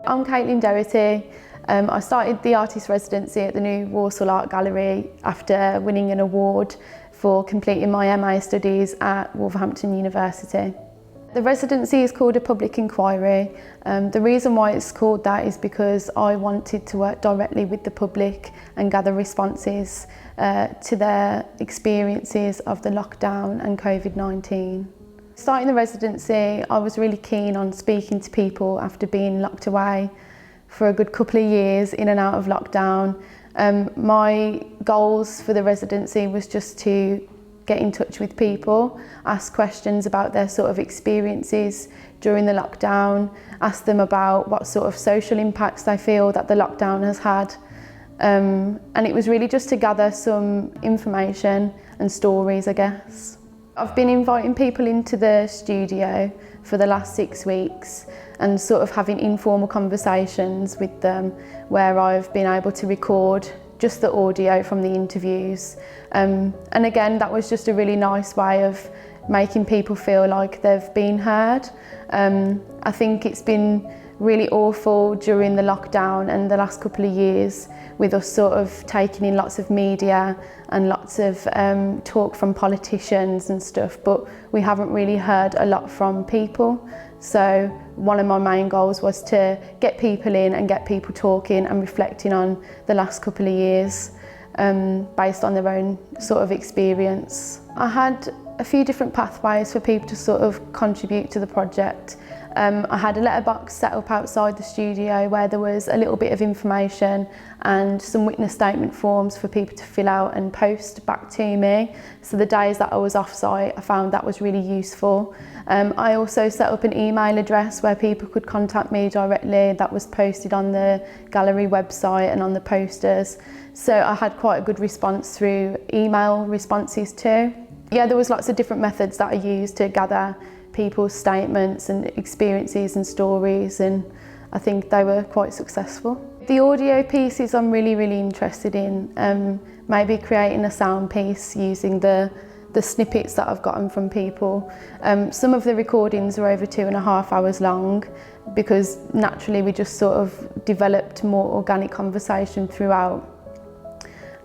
I'm Caitlin Doherty. I started the artist residency at the new Warsaw Art Gallery after winning an award for completing my MA studies at Wolverhampton University. The residency is called A Public Enquiry. The reason why it's called that is because I wanted to work directly with the public and gather responses to their experiences of the lockdown and COVID-19. Starting the residency, I was really keen on speaking to people after being locked away for a good couple of years in and out of lockdown. My goals for the residency was just to get in touch with people, ask questions about their sort of experiences during the lockdown, ask them about what sort of social impacts they feel that the lockdown has had. And it was really just to gather some information and stories, I guess. I've been inviting people into the studio for the last 6 weeks and sort of having informal conversations with them where I've been able to record just the audio from the interviews. And again, that was just a really nice way of making people feel like they've been heard. I think it's been really awful during the lockdown and the last couple of years with us sort of taking in lots of media and lots of talk from politicians and stuff, but we haven't really heard a lot from people. So one of my main goals was to get people in and get people talking and reflecting on the last couple of years based on their own sort of experience. I had a few different pathways for people to sort of contribute to the project. I had a letterbox set up outside the studio where there was a little bit of information and some witness statement forms for people to fill out and post back to me. So the days that I was off site, I found that was really useful. I also set up an email address where people could contact me directly. That was posted on the gallery website and on the posters. So I had quite a good response through email responses too. Yeah, there was lots of different methods that I used to gather people's statements and experiences and stories, and I think they were quite successful. The audio pieces I'm really interested in, maybe creating a sound piece using the snippets that I've gotten from people. Some of the recordings are over 2.5 hours long because naturally we just sort of developed more organic conversation throughout.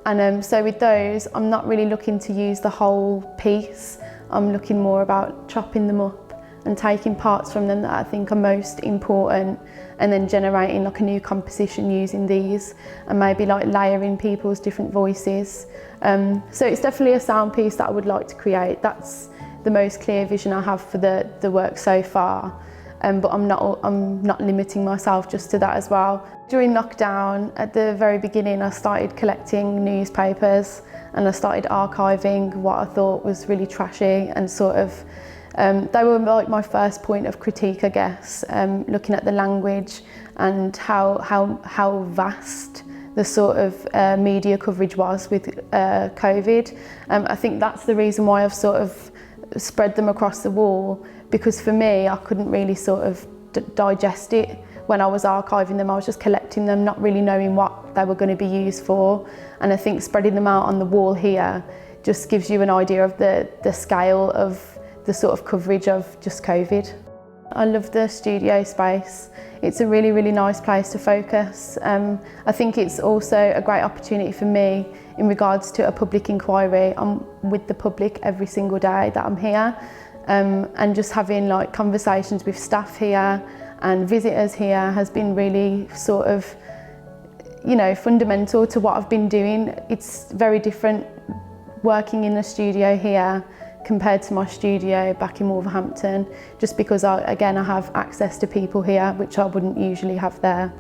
And so with those, I'm not really looking to use the whole piece. I'm looking more about chopping them up and taking parts from them that I think are most important and then generating like a new composition using these and maybe like layering people's different voices. So it's definitely a sound piece that I would like to create. That's the most clear vision I have for the work so far. But I'm not limiting myself just to that as well. During lockdown, at the very beginning, I started collecting newspapers and I started archiving what I thought was really trashy and sort of, they were like my first point of critique, I guess, looking at the language and how vast the sort of media coverage was with COVID. I think that's the reason why I've sort of spread them across the wall, because for me, I couldn't really sort of digest it. When I was archiving them, I was just collecting them, not really knowing what they were going to be used for. And I think spreading them out on the wall here just gives you an idea of the scale of the sort of coverage of just COVID. I love the studio space. It's a really nice place to focus. I think it's also a great opportunity for me in regards to a public inquiry. I'm with the public every single day that I'm here, and just having like conversations with staff here and visitors here has been really sort of, you know, fundamental to what I've been doing. It's very different working in a studio here compared to my studio back in Wolverhampton, just because I have access to people here, which I wouldn't usually have there.